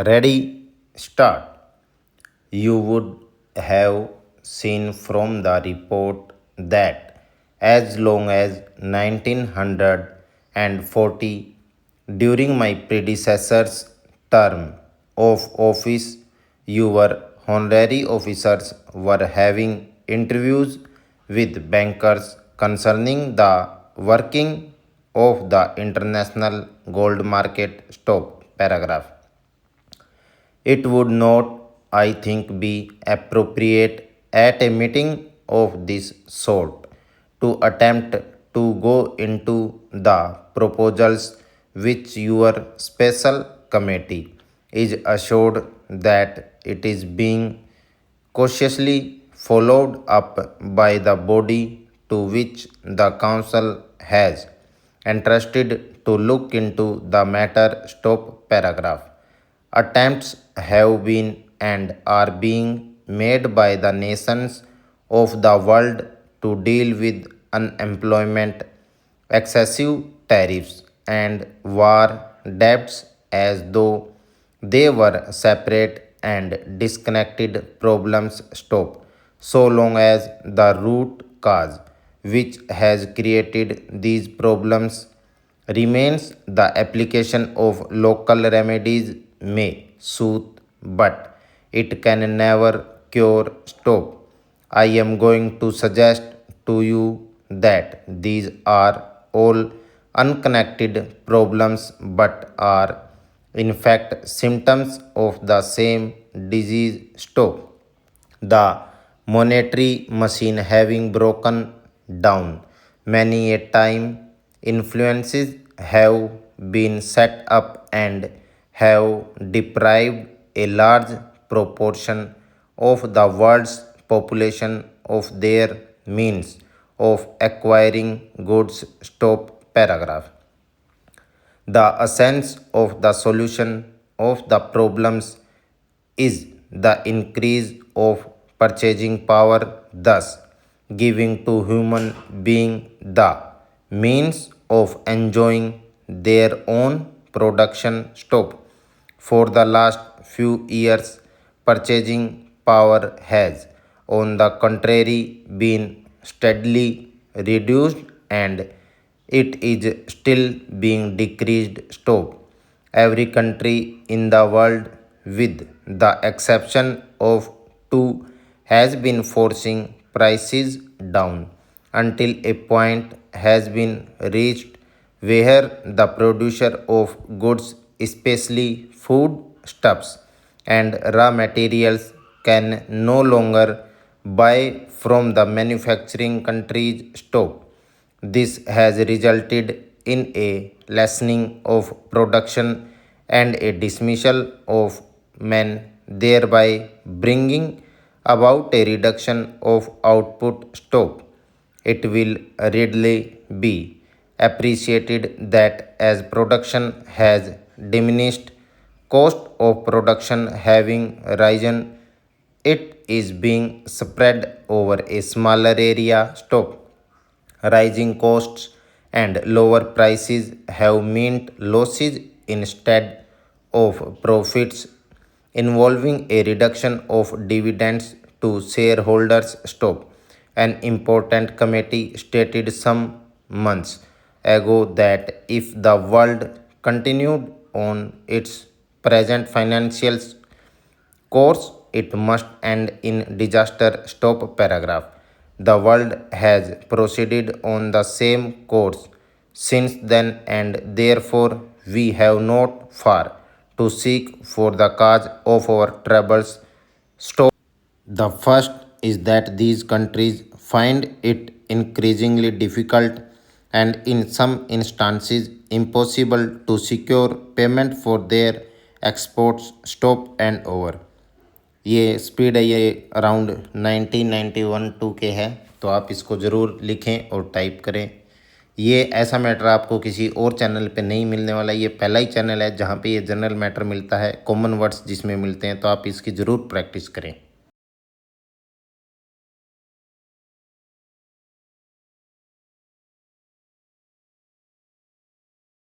Ready, start. You would have seen from the report that as long as 1940, during my predecessor's term of office, your honorary officers were having interviews with bankers concerning the working of the international gold market. Stop paragraph. It would not, I think, be appropriate at a meeting of this sort to attempt to go into the proposals which your special committee is assured that it is being cautiously followed up by the body to which the council has entrusted to look into the matter. Stop paragraph. Attempts have been and are being made by the nations of the world to deal with unemployment, excessive tariffs, and war debts as though they were separate and disconnected problems. Stop. So long as the root cause which has created these problems remains, the application of local remedies may soothe, but it can never cure. Stop. I am going to suggest to you that these are all unconnected problems but are in fact symptoms of the same disease. Stop. The monetary machine having broken down many a time, influences have been set up and have deprived a large proportion of the world's population of their means of acquiring goods. Stop paragraph. The essence of the solution of the problems is the increase of purchasing power, thus giving to human being the means of enjoying their own production. Stop. For the last few years, purchasing power has, on the contrary, been steadily reduced and it is still being decreased. Stop. Every country in the world, with the exception of two, has been forcing prices down until a point has been reached where the producer of goods, especially food stuffs and raw materials, can no longer buy from the manufacturing countries. Stop. This has resulted in a lessening of production and a dismissal of men, thereby bringing about a reduction of output. Stop. It will readily be appreciated that as production has diminished, cost of production having risen, it is being spread over a smaller area. Stop. Rising costs and lower prices have meant losses instead of profits, involving a reduction of dividends to shareholders. Stop. An important committee stated some months ago that if the world continued on its present financial course, it must end in disaster. Stop paragraph. The world has proceeded on the same course since then, and therefore we have not far to seek for the cause of our troubles. Stop. The first is that these countries find it increasingly difficult and in some instances impossible to secure payment for their exports. Stop and over. ये speed है, ये around 1991 के है, तो आप इसको ज़रूर लिखें और टाइप करें। ये ऐसा मैटर आपको किसी और चैनल पे नहीं मिलने वाला, ये पहला ही चैनल है जहाँ पे ये जनरल मैटर मिलता है, कॉमन वर्ड्स जिसमें मिलते हैं, तो आप इसकी ज़रूर प्रैक्टिस करें।